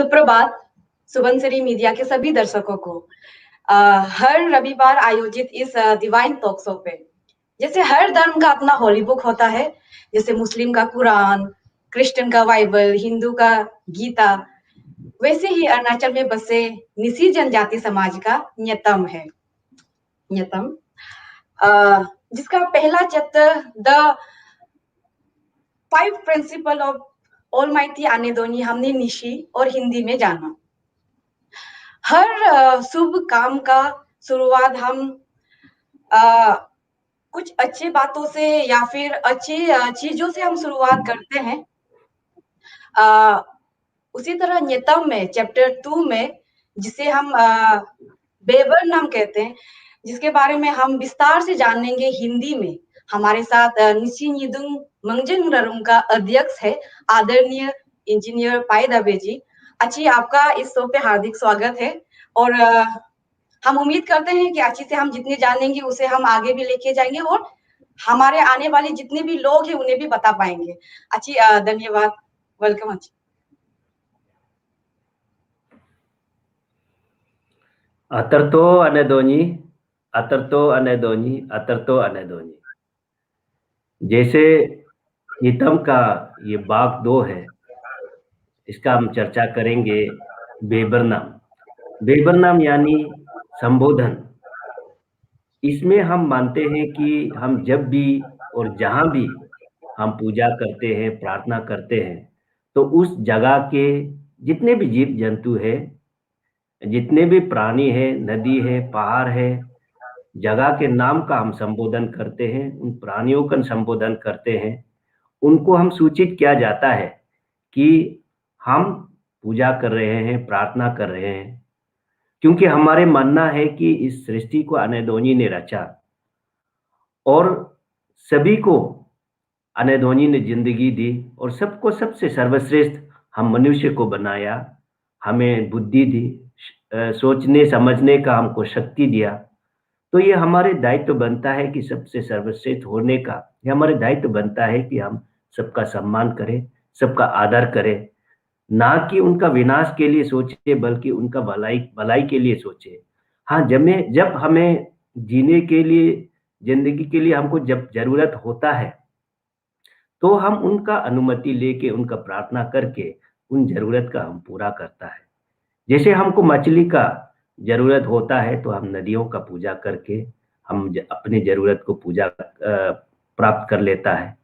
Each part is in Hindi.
सुप्रभात सुबनसिरी मीडिया के सभी दर्शकों को हर रविवार आयोजित इस डिवाइन टॉक शो पे जैसे हर धर्म का अपना होली बुक होता है, जैसे मुस्लिम का कुरान, क्रिश्चियन का बाइबल, हिंदू का गीता, वैसे ही अरुणाचल में बसे निसी जनजाति समाज का न्यतम है। न्यतम जिसका पहला chapter the 5 principle of almighty आनेदोनी हमने निशी और हिंदी में जाना। हर शुभ काम का शुरुआत हम कुछ अच्छी बातों से या फिर अच्छी चीजों से हम शुरुआत करते हैं। उसी तरह न्यतम में चैप्टर 2 में जिसे हम बेबर नाम कहते हैं, जिसके बारे में हम विस्तार से जानेंगे हिंदी में। हमारे साथ निशी निदुंग मंगजंग ररुंग का अध्यक्ष है आदरणीय इंजीनियर पाई दबे जी। अच्छी आपका इस शो पे हार्दिक स्वागत है और हम उम्मीद करते हैं कि अच्छी से हम जितने जानेंगे उसे हम आगे भी लेके जाएंगे और हमारे आने वाले जितने भी लोग हैं उन्हें भी बता पाएंगे। अच्छी धन्यवाद, वेलकम अच्छी। Aterto anedoni, aterto anedoni, aterto anedoni। जैसे नितम का ये भाग 2 है, इसका हम चर्चा करेंगे बेबर नाम। बेबर नाम यानी संबोधन। इसमें हम मानते हैं कि हम जब भी और जहां भी हम पूजा करते हैं, प्रार्थना करते हैं, तो उस जगह के जितने भी जीव जंतु है, जितने भी प्राणी है, नदी है, पहाड़ है, जगह के नाम का हम संबोधन करते हैं, उन प्राणियों का संबोधन करते हैं। उनको हम सूचित किया जाता है कि हम पूजा कर रहे हैं, प्रार्थना कर रहे हैं, क्योंकि हमारे मानना है कि इस सृष्टि को अनेदोनी ने रचा और सभी को अनेदोनी ने जिंदगी दी और सबको सबसे सर्वश्रेष्ठ हम मनुष्य को बनाया, हमें बुद्धि दी, सोचने समझने का हमको शक्ति दिया। तो ये हमारे दायित्व बनता है कि सबसे सर्वश्रेष्ठ होने का ये हमारे दायित्व बनता है कि हम सबका सम्मान करें, सबका आदर करें, ना कि उनका विनाश के लिए सोचे बल्कि उनका भलाई के लिए सोचे। हाँ, जब हमें जीने के लिए, जिंदगी के लिए हमको जब जरूरत होता है तो हम उनका अनुमति लेके, उनका प्रार्थना करके उन जरूरत का हम पूरा करता है। जैसे हमको मछली का जरूरत होता है तो हम नदियों का पूजा करके हम अपनी जरूरत को पूजा प्राप्त कर लेता है।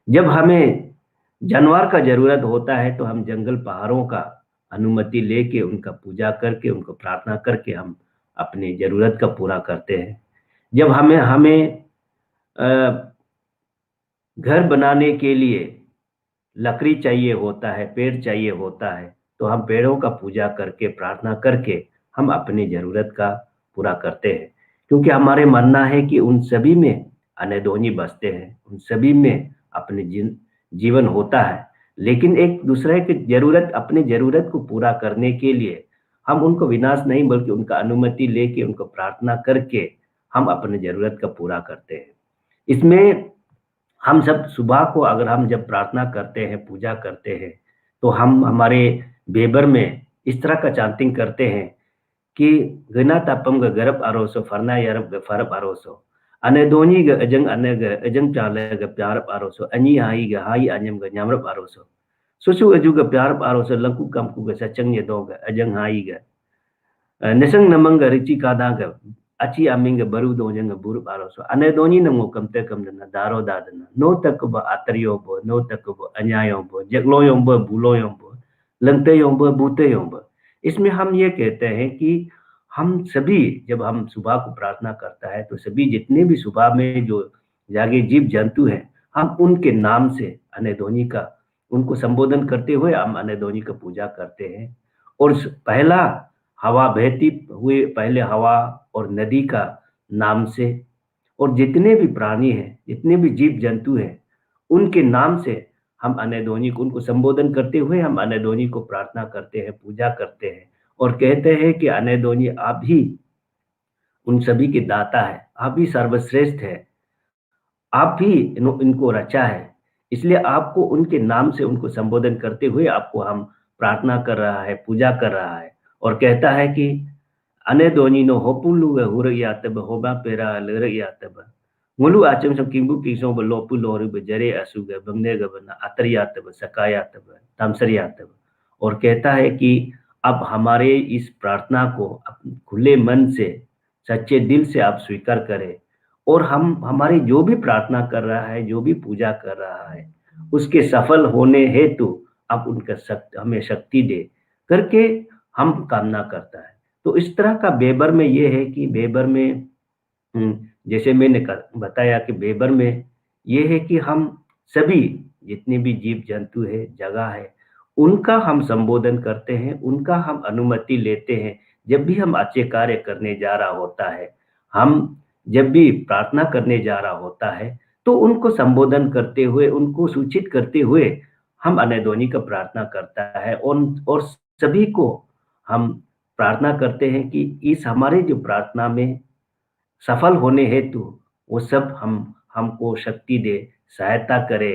जब हमें जानवर का जरूरत होता है तो हम जंगल पहाड़ों का अनुमति लेके, उनका पूजा करके, उनको प्रार्थना करके हम अपनी जरूरत का पूरा करते हैं। जब हमें घर बनाने के लिए लकड़ी चाहिए होता है, पेड़ चाहिए होता है, तो हम पेड़ों का पूजा करके, प्रार्थना करके हम अपनी जरूरत का पूरा करते हैं, क्योंकि हमारे मानना है कि उन सभी में अनेदोनी बसते हैं, उन सभी में अपने जीवन होता है। लेकिन एक दूसरे की जरूरत, अपनी जरूरत को पूरा करने के लिए हम उनको विनाश नहीं बल्कि उनका अनुमति लेके, उनको प्रार्थना करके हम अपनी जरूरत का पूरा करते हैं। इसमें हम सब सुबह को अगर हम जब प्रार्थना करते हैं, पूजा करते हैं, तो हम हमारे बेबर में इस तरह का चांटिंग करते हैं कि गना तापम ग गरब आरोसो फरना यरब ग फरब आरोसो अनेदोनी ग अजंग अने ग अजंग चाले ग प्यारब आरोसो अनी हाई ग हाई अजम ग न्यामरब आरोसो सुसु अजु ग प्यारब आरोसो लंकु कमकु ग सचंग ये दो ग अजंग हाई ग निसंग नमंग रिची कादा ग अची अमिंग बरु दोजंग बुरब आरोसो अनेदोनी नमो कमते कमदना दारो दादना नो तक ब आतरियो बो नो तक ब अन्यायो बो जगलो यों बो बुलो यों बो लंगते यों बो बूते यों बो। इसमें हम ये कहते हैं कि हम सभी जब हम सुबह को प्रार्थना करता है तो सभी जितने भी सुबह में जो जागे जीव जंतु हैं, हम उनके नाम से अनेदोनी का उनको संबोधन करते हुए हम अनेदोनी का पूजा करते हैं। और पहला हवा बहती हुए पहले हवा और नदी का नाम से, और जितने भी प्राणी हैं, जितने भी जीव जंतु हैं, उनके नाम से हम अनेदोनी को, उनको संबोधन करते हुए हम अनेदोनी को प्रार्थना करते हैं, पूजा करते हैं और कहते हैं कि अनेदोनी आप ही उन सभी के दाता है, आप ही सर्वश्रेष्ठ है, आप ही इनको रचा है, इसलिए आपको उनके नाम से उनको संबोधन करते हुए आपको हम प्रार्थना कर रहा है, पूजा कर रहा है और कहता है कि अने दोनी नो होपुलु हुर यातब होबा पेरा लर यातब मुलु आचम सब किंबु किसो बलोपु लोरी बजरे असुग बंगने गबना अतर यातब सका यातब तमसर यातब और कहता है कि अब हमारे इस प्रार्थना को खुले मन से सच्चे दिल से आप स्वीकार करें और हम हमारी जो भी प्रार्थना कर रहा है, जो भी पूजा कर रहा है, उसके सफल होने हेतु आप उनका हमें शक्ति दे करके हम कामना करता है। तो इस तरह का बेबर में ये है कि बेबर में जैसे मैंने बताया कि बेबर में ये है कि हम सभी जितने भी जीव जंतु है, जगह है, उनका हम संबोधन करते हैं, उनका हम अनुमति लेते हैं। जब भी हम अच्छे कार्य करने जा रहा होता है, हम जब भी प्रार्थना करने जा रहा होता है, तो उनको संबोधन करते हुए, उनको सूचित करते हुए हम अनैदोनी का प्रार्थना करता है और सभी को हम प्रार्थना करते हैं कि इस हमारे जो प्रार्थना में सफल होने हेतु वो सब हमको शक्ति दे, सहायता करे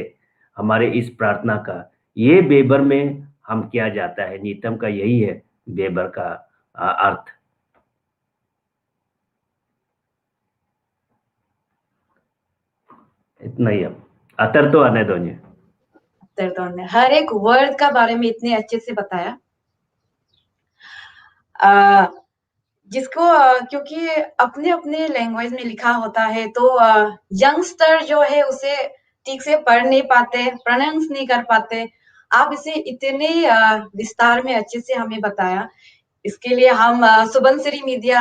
हमारे इस प्रार्थना का। ये बेबर में हम किया जाता है, नीतम का यही है बेबर का अर्थ। इतना ही अब अतर तो आने दो। हर एक वर्ड का बारे में इतने अच्छे से बताया जिसको क्योंकि अपने अपने लैंग्वेज में लिखा होता है तो यंगस्टर जो है उसे ठीक से पढ़ नहीं पाते, प्रोनाउंस नहीं कर पाते। आप इसे इतने विस्तार में अच्छे से हमें बताया, इसके लिए हम सुबनसिरी मीडिया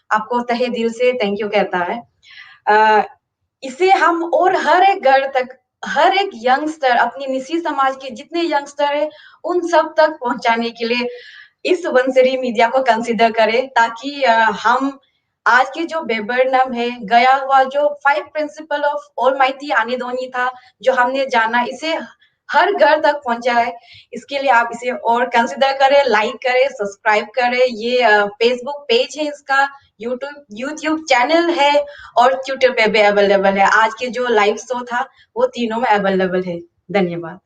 आपको तहे दिल से थैंक यू कहता है। इसे हम और हर एक घर तक, हर एक यंगस्टर, अपनी निसी समाज के जितने यंगस्टर है उन सब तक पहुंचाने के लिए इस सुबनसिरी मीडिया को कंसीडर करें, ताकि हम आज के जो बेबरनम है, गया हुआ जो 5 प्रिंसिपल ऑफ ऑलमाइटी आनेदोनी था, जो हमने जाना, इसे हर घर तक पहुंचाए। इसके लिए आप इसे और कंसीडर करें, लाइक करें, सब्सक्राइब करें। ये फेसबुक पेज है इसका, यूट्यूब चैनल है और ट्विटर पे भी अवेलेबल है। आज के जो लाइव शो था वो तीनों में अवेलेबल है। धन्यवाद।